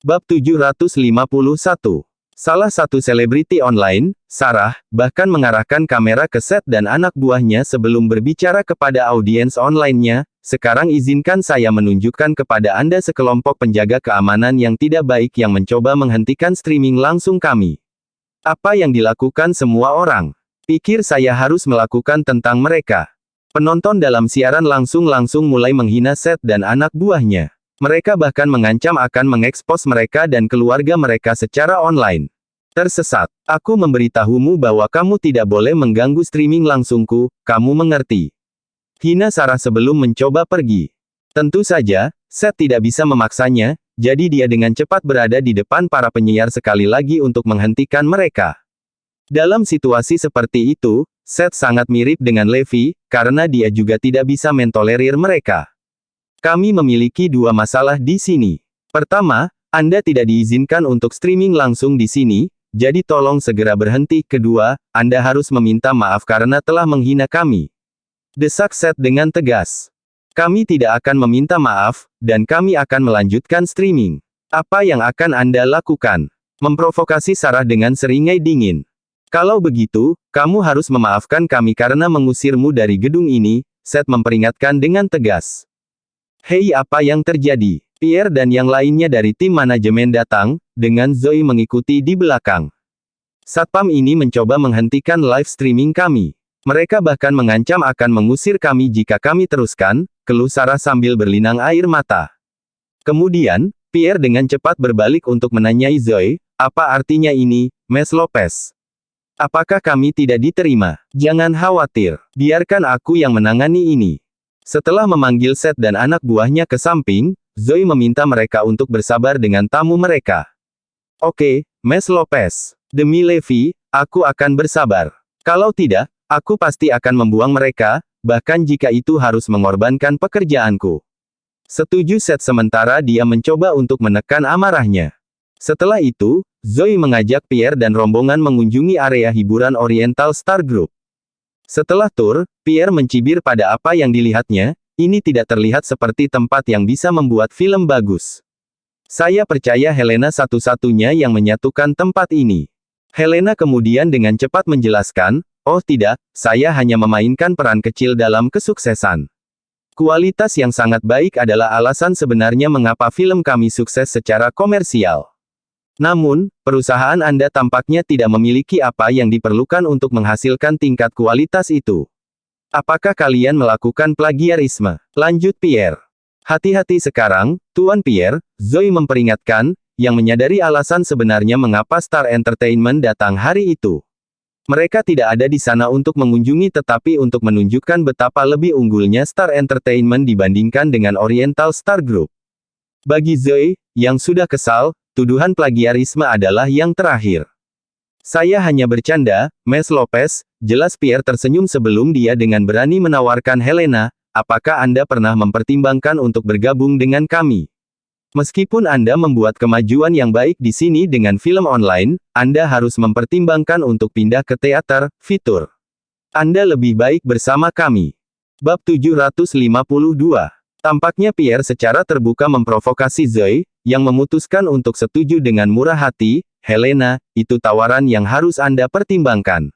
Bab 751. Salah satu selebriti online, Sarah, bahkan mengarahkan kamera ke Seth dan anak buahnya sebelum berbicara kepada audiens online-nya. Sekarang izinkan saya menunjukkan kepada Anda sekelompok penjaga keamanan yang tidak baik yang mencoba menghentikan streaming langsung kami. Apa yang dilakukan semua orang? Pikir saya harus melakukan tentang mereka. Penonton dalam siaran langsung mulai menghina Seth dan anak buahnya. Mereka bahkan mengancam akan mengekspos mereka dan keluarga mereka secara online. Tersesat. Aku memberitahumu bahwa kamu tidak boleh mengganggu streaming langsungku, kamu mengerti? Hina Sarah sebelum mencoba pergi. Tentu saja, Seth tidak bisa memaksanya, jadi dia dengan cepat berada di depan para penyiar sekali lagi untuk menghentikan mereka. Dalam situasi seperti itu, Seth sangat mirip dengan Levi, karena dia juga tidak bisa mentolerir mereka. Kami memiliki dua masalah di sini. Pertama, Anda tidak diizinkan untuk streaming langsung di sini, jadi tolong segera berhenti. Kedua, Anda harus meminta maaf karena telah menghina kami. Desak Seth dengan tegas. Kami tidak akan meminta maaf, dan kami akan melanjutkan streaming. Apa yang akan Anda lakukan? Memprovokasi Sarah dengan seringai dingin. Kalau begitu, kamu harus memaafkan kami karena mengusirmu dari gedung ini, Seth memperingatkan dengan tegas. Hei, apa yang terjadi? Pierre dan yang lainnya dari tim manajemen datang, dengan Zoe mengikuti di belakang. Satpam ini mencoba menghentikan live streaming kami. Mereka bahkan mengancam akan mengusir kami jika kami teruskan, keluh Sarah sambil berlinang air mata. Kemudian, Pierre dengan cepat berbalik untuk menanyai Zoe, apa artinya ini, Ms. Lopez? Apakah kami tidak diterima? Jangan khawatir, biarkan aku yang menangani ini. Setelah memanggil Seth dan anak buahnya ke samping, Zoe meminta mereka untuk bersabar dengan tamu mereka. Oke, Ms. Lopez. Demi Levi, aku akan bersabar. Kalau tidak, aku pasti akan membuang mereka, bahkan jika itu harus mengorbankan pekerjaanku. Setuju Seth sementara dia mencoba untuk menekan amarahnya. Setelah itu, Zoe mengajak Pierre dan rombongan mengunjungi area hiburan Oriental Star Group. Setelah tur, Pierre mencibir pada apa yang dilihatnya, ini tidak terlihat seperti tempat yang bisa membuat film bagus. Saya percaya Helena satu-satunya yang menyatukan tempat ini. Helena kemudian dengan cepat menjelaskan, oh tidak, saya hanya memainkan peran kecil dalam kesuksesan. Kualitas yang sangat baik adalah alasan sebenarnya mengapa film kami sukses secara komersial. Namun, perusahaan Anda tampaknya tidak memiliki apa yang diperlukan untuk menghasilkan tingkat kualitas itu. Apakah kalian melakukan plagiarisme? Lanjut Pierre. Hati-hati sekarang, Tuan Pierre, Zoe memperingatkan, yang menyadari alasan sebenarnya mengapa Star Entertainment datang hari itu. Mereka tidak ada di sana untuk mengunjungi tetapi untuk menunjukkan betapa lebih unggulnya Star Entertainment dibandingkan dengan Oriental Star Group. Bagi Zoe, yang sudah kesal, tuduhan plagiarisme adalah yang terakhir. Saya hanya bercanda, Ms. Lopez, jelas Pierre tersenyum sebelum dia dengan berani menawarkan Helena, apakah Anda pernah mempertimbangkan untuk bergabung dengan kami? Meskipun Anda membuat kemajuan yang baik di sini dengan film online, Anda harus mempertimbangkan untuk pindah ke teater, fitur. Anda lebih baik bersama kami. Bab 752. Tampaknya Pierre secara terbuka memprovokasi Zoe, yang memutuskan untuk setuju dengan murah hati. Helena, itu tawaran yang harus Anda pertimbangkan.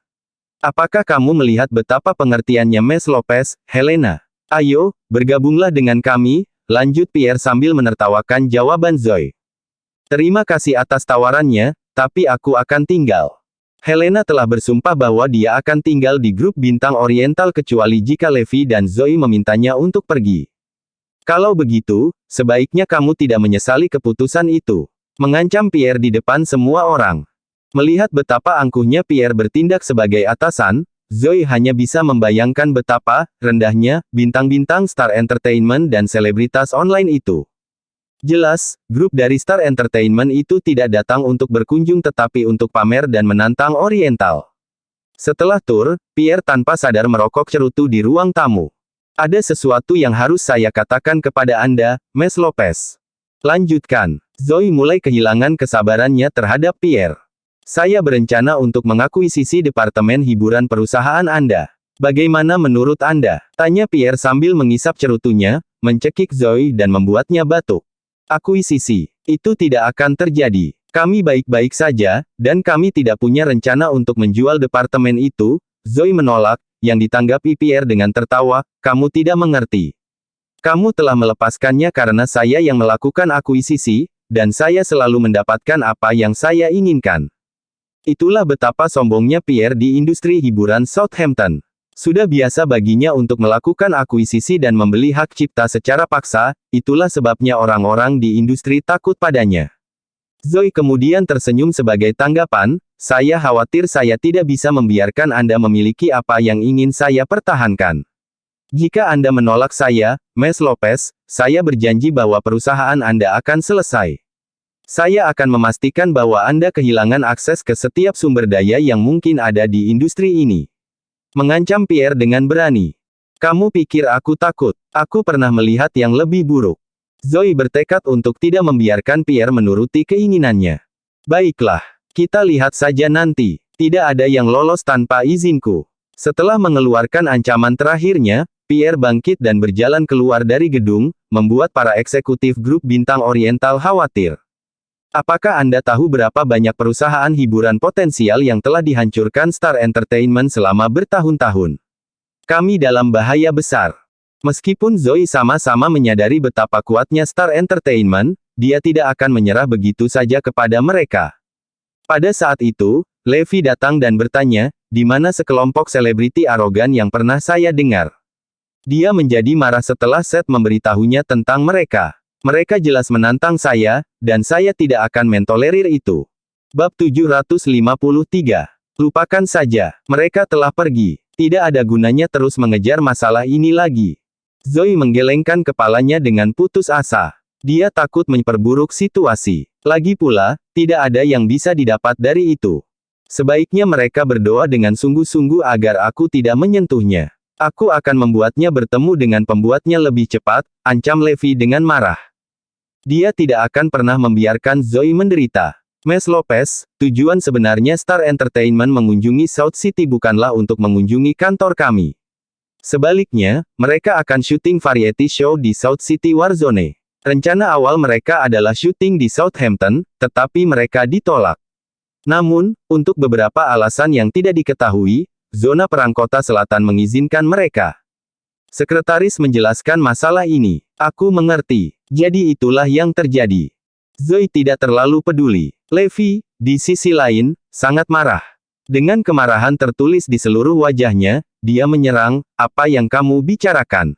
Apakah kamu melihat betapa pengertiannya Ms. Lopez, Helena? Ayo, bergabunglah dengan kami, lanjut Pierre sambil menertawakan jawaban Zoe. Terima kasih atas tawarannya, tapi aku akan tinggal. Helena telah bersumpah bahwa dia akan tinggal di grup bintang Oriental kecuali jika Levi dan Zoe memintanya untuk pergi. Kalau begitu, sebaiknya kamu tidak menyesali keputusan itu. Mengancam Pierre di depan semua orang. Melihat betapa angkuhnya Pierre bertindak sebagai atasan, Zoe hanya bisa membayangkan betapa rendahnya bintang-bintang Star Entertainment dan selebritas online itu. Jelas, grup dari Star Entertainment itu tidak datang untuk berkunjung tetapi untuk pamer dan menantang Oriental. Setelah tur, Pierre tanpa sadar merokok cerutu di ruang tamu. Ada sesuatu yang harus saya katakan kepada Anda, Ms. Lopez. Lanjutkan. Zoe mulai kehilangan kesabarannya terhadap Pierre. Saya berencana untuk mengakuisisi departemen hiburan perusahaan Anda. Bagaimana menurut Anda? Tanya Pierre sambil mengisap cerutunya, mencekik Zoe dan membuatnya batuk. Akuisisi. Itu tidak akan terjadi. Kami baik-baik saja, dan kami tidak punya rencana untuk menjual departemen itu. Zoe menolak, yang ditanggapi Pierre dengan tertawa, kamu tidak mengerti. Kamu telah melepaskannya karena saya yang melakukan akuisisi, dan saya selalu mendapatkan apa yang saya inginkan. Itulah betapa sombongnya Pierre di industri hiburan Southampton. Sudah biasa baginya untuk melakukan akuisisi dan membeli hak cipta secara paksa, itulah sebabnya orang-orang di industri takut padanya. Zoe kemudian tersenyum sebagai tanggapan, saya khawatir saya tidak bisa membiarkan Anda memiliki apa yang ingin saya pertahankan. Jika Anda menolak saya, Ms. Lopez, saya berjanji bahwa perusahaan Anda akan selesai. Saya akan memastikan bahwa Anda kehilangan akses ke setiap sumber daya yang mungkin ada di industri ini. Mengancam Pierre dengan berani. Kamu pikir aku takut? Aku pernah melihat yang lebih buruk. Zoe bertekad untuk tidak membiarkan Pierre menuruti keinginannya. Baiklah, kita lihat saja nanti. Tidak ada yang lolos tanpa izinku. Setelah mengeluarkan ancaman terakhirnya, Pierre bangkit dan berjalan keluar dari gedung, membuat para eksekutif grup bintang Oriental khawatir. Apakah Anda tahu berapa banyak perusahaan hiburan potensial yang telah dihancurkan Star Entertainment selama bertahun-tahun? Kami dalam bahaya besar. Meskipun Zoe sama-sama menyadari betapa kuatnya Star Entertainment, dia tidak akan menyerah begitu saja kepada mereka. Pada saat itu, Levi datang dan bertanya, di mana sekelompok selebriti arogan yang pernah saya dengar? Dia menjadi marah setelah Seth memberitahunya tentang mereka. Mereka jelas menantang saya, dan saya tidak akan mentolerir itu. Bab 753. Lupakan saja, mereka telah pergi. Tidak ada gunanya terus mengejar masalah ini lagi. Zoe menggelengkan kepalanya dengan putus asa. Dia takut memperburuk situasi. Lagi pula, tidak ada yang bisa didapat dari itu. Sebaiknya mereka berdoa dengan sungguh-sungguh agar aku tidak menyentuhnya. Aku akan membuatnya bertemu dengan pembuatnya lebih cepat, ancam Levi dengan marah. Dia tidak akan pernah membiarkan Zoe menderita. Ms. Lopez, tujuan sebenarnya Star Entertainment mengunjungi South City bukanlah untuk mengunjungi kantor kami. Sebaliknya, mereka akan syuting variety show di South City Warzone. Rencana awal mereka adalah syuting di Southampton, tetapi mereka ditolak. Namun, untuk beberapa alasan yang tidak diketahui, zona perang kota selatan mengizinkan mereka. Sekretaris menjelaskan masalah ini. Aku mengerti. Jadi itulah yang terjadi. Zoe tidak terlalu peduli. Levi, di sisi lain, sangat marah. Dengan kemarahan tertulis di seluruh wajahnya, dia menyerang, apa yang kamu bicarakan?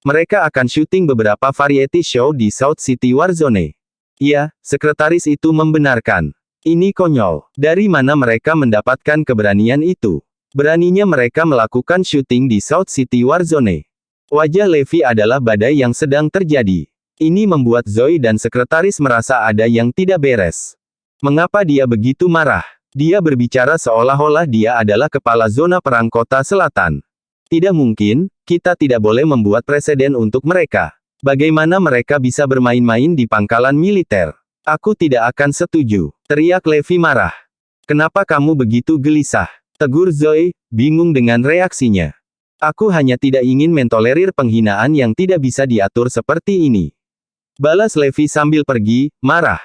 Mereka akan syuting beberapa variety show di South City Warzone. Iya, sekretaris itu membenarkan. Ini konyol. Dari mana mereka mendapatkan keberanian itu? Beraninya mereka melakukan syuting di South City Warzone. Wajah Levi adalah badai yang sedang terjadi. Ini membuat Zoe dan sekretaris merasa ada yang tidak beres. Mengapa dia begitu marah? Dia berbicara seolah-olah dia adalah kepala zona perang kota selatan. Tidak mungkin, kita tidak boleh membuat preseden untuk mereka. Bagaimana mereka bisa bermain-main di pangkalan militer? Aku tidak akan setuju, teriak Levi marah. Kenapa kamu begitu gelisah? Tegur Zoe, bingung dengan reaksinya. Aku hanya tidak ingin mentolerir penghinaan yang tidak bisa diatur seperti ini. Balas Levi sambil pergi, marah.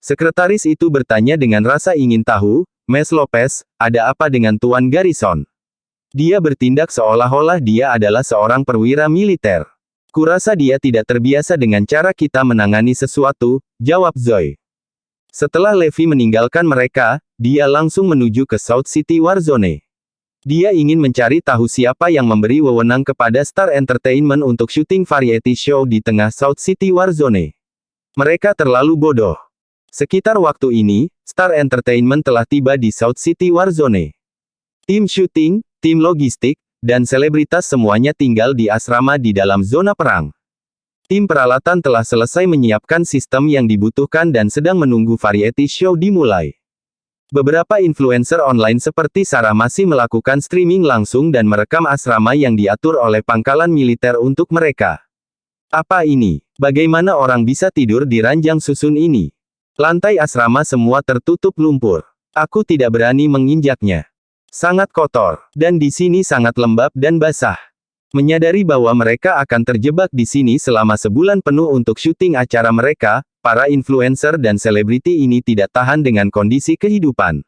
Sekretaris itu bertanya dengan rasa ingin tahu, Ms. Lopez, ada apa dengan Tuan Garrison? Dia bertindak seolah-olah dia adalah seorang perwira militer. Kurasa dia tidak terbiasa dengan cara kita menangani sesuatu, jawab Zoe. Setelah Levi meninggalkan mereka, dia langsung menuju ke South City Warzone. Dia ingin mencari tahu siapa yang memberi wewenang kepada Star Entertainment untuk syuting variety show di tengah South City Warzone. Mereka terlalu bodoh. Sekitar waktu ini, Star Entertainment telah tiba di South City Warzone. Tim syuting, tim logistik, dan selebritas semuanya tinggal di asrama di dalam zona perang. Tim peralatan telah selesai menyiapkan sistem yang dibutuhkan dan sedang menunggu variety show dimulai. Beberapa influencer online seperti Sarah masih melakukan streaming langsung dan merekam asrama yang diatur oleh pangkalan militer untuk mereka. Apa ini? Bagaimana orang bisa tidur di ranjang susun ini? Lantai asrama semua tertutup lumpur. Aku tidak berani menginjaknya. Sangat kotor, dan di sini sangat lembab dan basah. Menyadari bahwa mereka akan terjebak di sini selama sebulan penuh untuk syuting acara mereka, para influencer dan selebriti ini tidak tahan dengan kondisi kehidupan.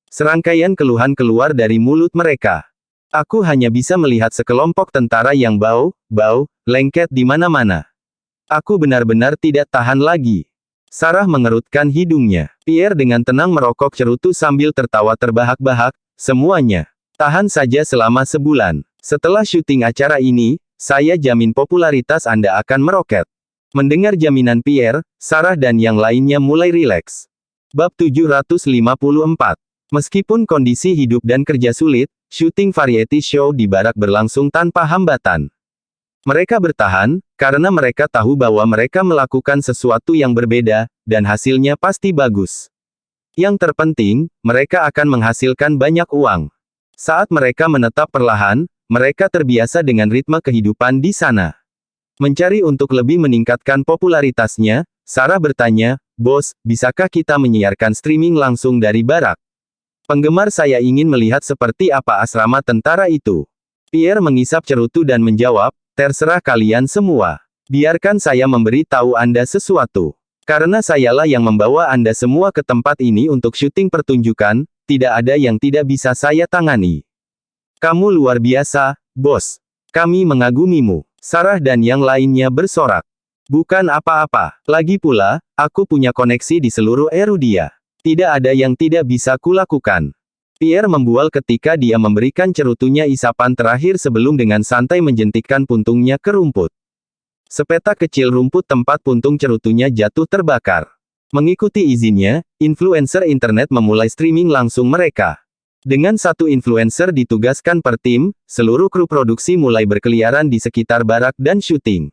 Serangkaian keluhan keluar dari mulut mereka. Aku hanya bisa melihat sekelompok tentara yang bau, lengket di mana-mana. Aku benar-benar tidak tahan lagi. Sarah mengerutkan hidungnya. Pierre dengan tenang merokok cerutu sambil tertawa terbahak-bahak. Semuanya. Tahan saja selama sebulan. Setelah syuting acara ini, saya jamin popularitas Anda akan meroket. Mendengar jaminan Pierre, Sarah dan yang lainnya mulai rileks. Bab 754. Meskipun kondisi hidup dan kerja sulit, syuting variety show di barak berlangsung tanpa hambatan. Mereka bertahan, karena mereka tahu bahwa mereka melakukan sesuatu yang berbeda, dan hasilnya pasti bagus. Yang terpenting, mereka akan menghasilkan banyak uang. Saat mereka menetap perlahan, mereka terbiasa dengan ritme kehidupan di sana. Mencari untuk lebih meningkatkan popularitasnya, Sarah bertanya, "Bos, bisakah kita menyiarkan streaming langsung dari barak? Penggemar saya ingin melihat seperti apa asrama tentara itu." Pierre mengisap cerutu dan menjawab, "Terserah kalian semua. Biarkan saya memberi tahu Anda sesuatu. Karena sayalah yang membawa Anda semua ke tempat ini untuk syuting pertunjukan, tidak ada yang tidak bisa saya tangani. Kamu luar biasa, bos. Kami mengagumimu." Sarah dan yang lainnya bersorak. "Bukan apa-apa. Lagi pula, aku punya koneksi di seluruh Erudia. Tidak ada yang tidak bisa kulakukan." Pierre membual ketika dia memberikan cerutunya isapan terakhir sebelum dengan santai menjentikkan puntungnya ke rumput. Sepetak kecil rumput tempat puntung cerutunya jatuh terbakar. Mengikuti izinnya, influencer internet memulai streaming langsung mereka. Dengan satu influencer ditugaskan per tim, seluruh kru produksi mulai berkeliaran di sekitar barak dan syuting.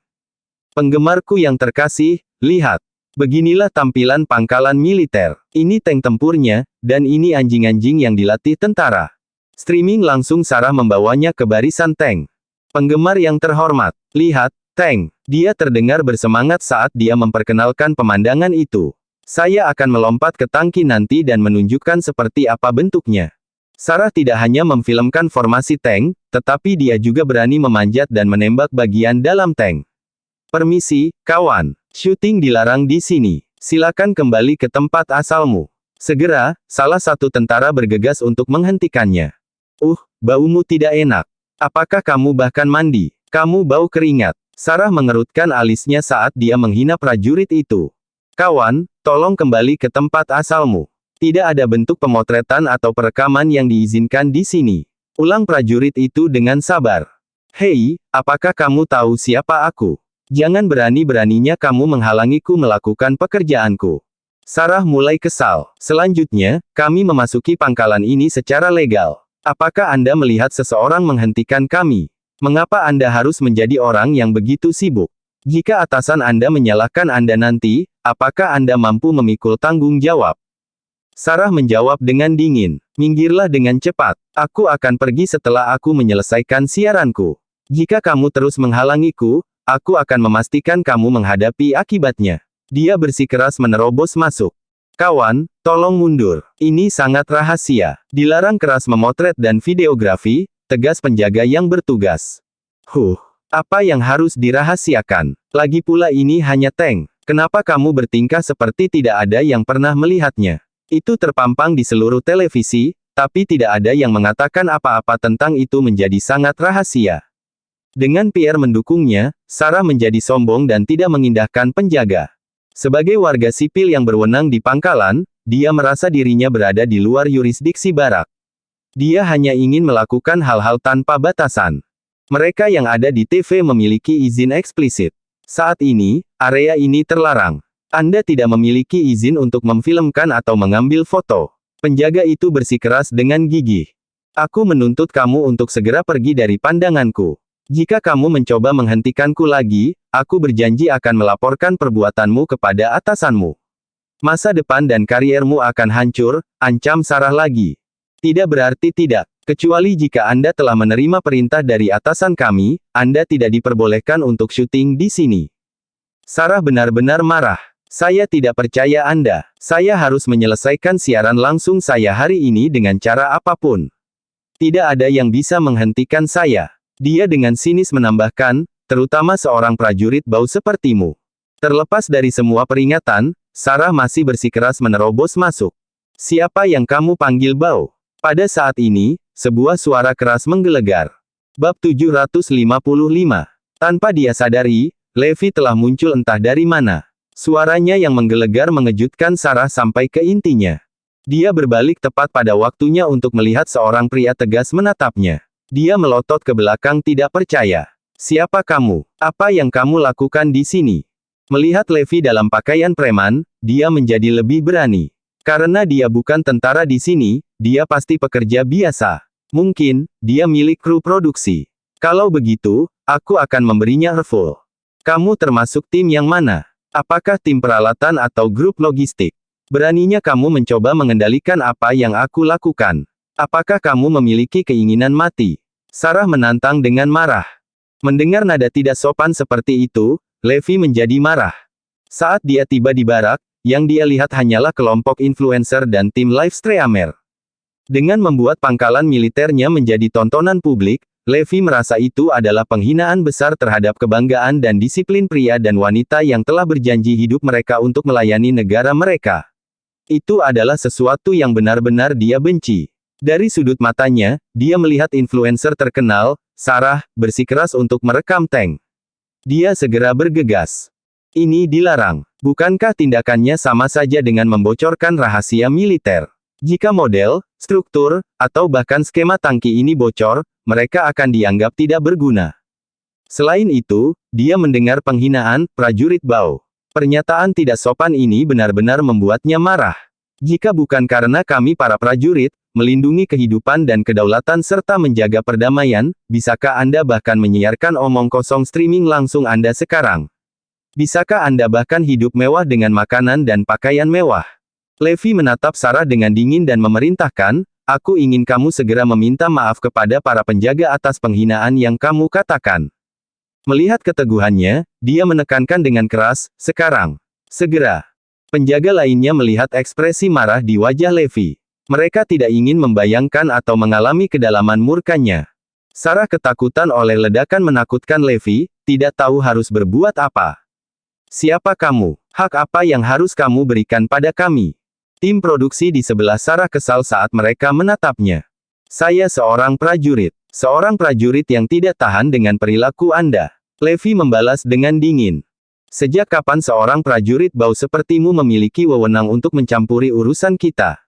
Penggemarku yang terkasih, lihat. Beginilah tampilan pangkalan militer. Ini tank tempurnya, dan ini anjing-anjing yang dilatih tentara. Streaming langsung Sarah membawanya ke barisan tank. Penggemar yang terhormat, lihat, tank. Dia terdengar bersemangat saat dia memperkenalkan pemandangan itu. Saya akan melompat ke tangki nanti dan menunjukkan seperti apa bentuknya. Sarah tidak hanya memfilmkan formasi tank, tetapi dia juga berani memanjat dan menembak bagian dalam tank. Permisi, kawan. Syuting dilarang di sini. Silakan kembali ke tempat asalmu. Segera, salah satu tentara bergegas untuk menghentikannya. Baumu tidak enak. Apakah kamu bahkan mandi? Kamu bau keringat. Sarah mengerutkan alisnya saat dia menghina prajurit itu. Kawan, tolong kembali ke tempat asalmu. Tidak ada bentuk pemotretan atau perekaman yang diizinkan di sini. Ulang prajurit itu dengan sabar. Hei, apakah kamu tahu siapa aku? Jangan berani-beraninya kamu menghalangiku melakukan pekerjaanku. Sarah mulai kesal. Selanjutnya, kami memasuki pangkalan ini secara legal. Apakah Anda melihat seseorang menghentikan kami? Mengapa Anda harus menjadi orang yang begitu sibuk? Jika atasan Anda menyalahkan Anda nanti, apakah Anda mampu memikul tanggung jawab? Sarah menjawab dengan dingin. Minggirlah dengan cepat. Aku akan pergi setelah aku menyelesaikan siaranku. Jika kamu terus menghalangiku, aku akan memastikan kamu menghadapi akibatnya. Dia bersikeras menerobos masuk. Kawan, tolong mundur. Ini sangat rahasia. Dilarang keras memotret dan videografi, tegas penjaga yang bertugas. Apa yang harus dirahasiakan? Lagi pula ini hanya tank. Kenapa kamu bertingkah seperti tidak ada yang pernah melihatnya? Itu terpampang di seluruh televisi, tapi tidak ada yang mengatakan apa-apa tentang itu menjadi sangat rahasia. Dengan Pierre mendukungnya, Sarah menjadi sombong dan tidak mengindahkan penjaga. Sebagai warga sipil yang berwenang di pangkalan, dia merasa dirinya berada di luar yurisdiksi barak. Dia hanya ingin melakukan hal-hal tanpa batasan. Mereka yang ada di TV memiliki izin eksplisit. Saat ini, area ini terlarang. Anda tidak memiliki izin untuk memfilmkan atau mengambil foto. Penjaga itu bersikeras dengan gigih. Aku menuntut kamu untuk segera pergi dari pandanganku. Jika kamu mencoba menghentikanku lagi, aku berjanji akan melaporkan perbuatanmu kepada atasanmu. Masa depan dan kariermu akan hancur, ancam Sarah lagi. Tidak berarti tidak. Kecuali jika Anda telah menerima perintah dari atasan kami, Anda tidak diperbolehkan untuk syuting di sini. Sarah benar-benar marah. Saya tidak percaya Anda. Saya harus menyelesaikan siaran langsung saya hari ini dengan cara apapun. Tidak ada yang bisa menghentikan saya. Dia dengan sinis menambahkan, terutama seorang prajurit bau sepertimu. Terlepas dari semua peringatan, Sarah masih bersikeras menerobos masuk. Siapa yang kamu panggil bau? Pada saat ini, sebuah suara keras menggelegar. Bab 755. Tanpa dia sadari, Levi telah muncul entah dari mana. Suaranya yang menggelegar mengejutkan Sarah sampai ke intinya. Dia berbalik tepat pada waktunya untuk melihat seorang pria tegas menatapnya. Dia melotot ke belakang tidak percaya. Siapa kamu? Apa yang kamu lakukan di sini? Melihat Levi dalam pakaian preman, dia menjadi lebih berani. Karena dia bukan tentara di sini, dia pasti pekerja biasa. Mungkin, dia milik kru produksi. Kalau begitu, aku akan memberinya refull. Kamu termasuk tim yang mana? Apakah tim peralatan atau grup logistik? Beraninya kamu mencoba mengendalikan apa yang aku lakukan. Apakah kamu memiliki keinginan mati? Sarah menantang dengan marah. Mendengar nada tidak sopan seperti itu, Levi menjadi marah. Saat dia tiba di barak, yang dia lihat hanyalah kelompok influencer dan tim live streamer. Dengan membuat pangkalan militernya menjadi tontonan publik, Levi merasa itu adalah penghinaan besar terhadap kebanggaan dan disiplin pria dan wanita yang telah berjanji hidup mereka untuk melayani negara mereka. Itu adalah sesuatu yang benar-benar dia benci. Dari sudut matanya, dia melihat influencer terkenal, Sarah, bersikeras untuk merekam tank. Dia segera bergegas. Ini dilarang. Bukankah tindakannya sama saja dengan membocorkan rahasia militer? Jika model, struktur, atau bahkan skema tangki ini bocor, mereka akan dianggap tidak berguna. Selain itu, dia mendengar penghinaan, prajurit bau. Pernyataan tidak sopan ini benar-benar membuatnya marah. Jika bukan karena kami para prajurit, melindungi kehidupan dan kedaulatan serta menjaga perdamaian, bisakah Anda bahkan menyiarkan omong kosong streaming langsung Anda sekarang? Bisakah Anda bahkan hidup mewah dengan makanan dan pakaian mewah? Levi menatap Sarah dengan dingin dan memerintahkan, aku ingin kamu segera meminta maaf kepada para penjaga atas penghinaan yang kamu katakan. Melihat keteguhannya, dia menekankan dengan keras, sekarang. Segera. Penjaga lainnya melihat ekspresi marah di wajah Levi. Mereka tidak ingin membayangkan atau mengalami kedalaman murkanya. Sarah ketakutan oleh ledakan menakutkan Levi, tidak tahu harus berbuat apa. Siapa kamu? Hak apa yang harus kamu berikan pada kami? Tim produksi di sebelah Sarah kesal saat mereka menatapnya. Saya seorang prajurit. Seorang prajurit yang tidak tahan dengan perilaku Anda. Levi membalas dengan dingin. Sejak kapan seorang prajurit bau sepertimu memiliki wewenang untuk mencampuri urusan kita?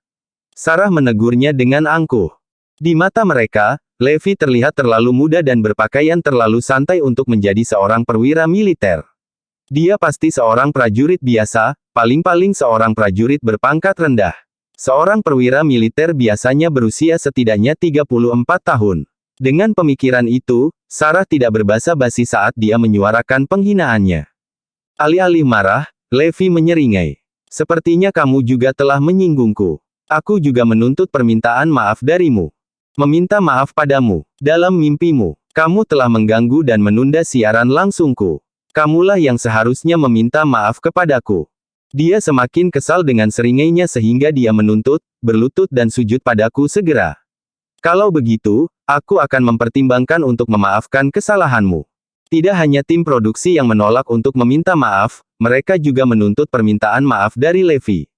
Sarah menegurnya dengan angkuh. Di mata mereka, Levi terlihat terlalu muda dan berpakaian terlalu santai untuk menjadi seorang perwira militer. Dia pasti seorang prajurit biasa, paling-paling seorang prajurit berpangkat rendah. Seorang perwira militer biasanya berusia setidaknya 34 tahun. Dengan pemikiran itu, Sarah tidak berbasa-basi saat dia menyuarakan penghinaannya. Alih-alih marah, Levi menyeringai. Sepertinya kamu juga telah menyinggungku. Aku juga menuntut permintaan maaf darimu. Meminta maaf padamu. Dalam mimpimu, kamu telah mengganggu dan menunda siaran langsungku. Kamulah yang seharusnya meminta maaf kepadaku. Dia semakin kesal dengan seringainya sehingga dia menuntut, berlutut dan sujud padaku segera. Kalau begitu, aku akan mempertimbangkan untuk memaafkan kesalahanmu. Tidak hanya tim produksi yang menolak untuk meminta maaf, mereka juga menuntut permintaan maaf dari Levi.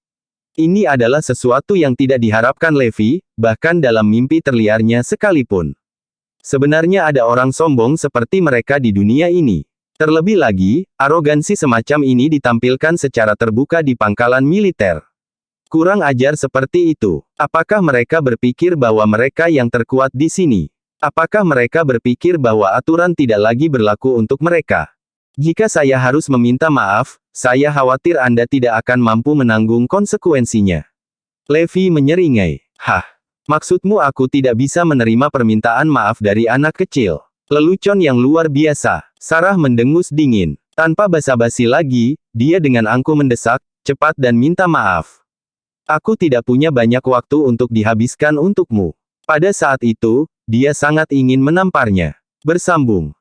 Ini adalah sesuatu yang tidak diharapkan Levi, bahkan dalam mimpi terliarnya sekalipun. Sebenarnya ada orang sombong seperti mereka di dunia ini. Terlebih lagi, arogansi semacam ini ditampilkan secara terbuka di pangkalan militer. Kurang ajar seperti itu. Apakah mereka berpikir bahwa mereka yang terkuat di sini? Apakah mereka berpikir bahwa aturan tidak lagi berlaku untuk mereka? Jika saya harus meminta maaf, saya khawatir Anda tidak akan mampu menanggung konsekuensinya. Levi menyeringai. Hah? Maksudmu aku tidak bisa menerima permintaan maaf dari anak kecil? Lelucon yang luar biasa. Sarah mendengus dingin. Tanpa basa-basi lagi, dia dengan angkuh mendesak, cepat dan minta maaf. Aku tidak punya banyak waktu untuk dihabiskan untukmu. Pada saat itu, dia sangat ingin menamparnya. Bersambung.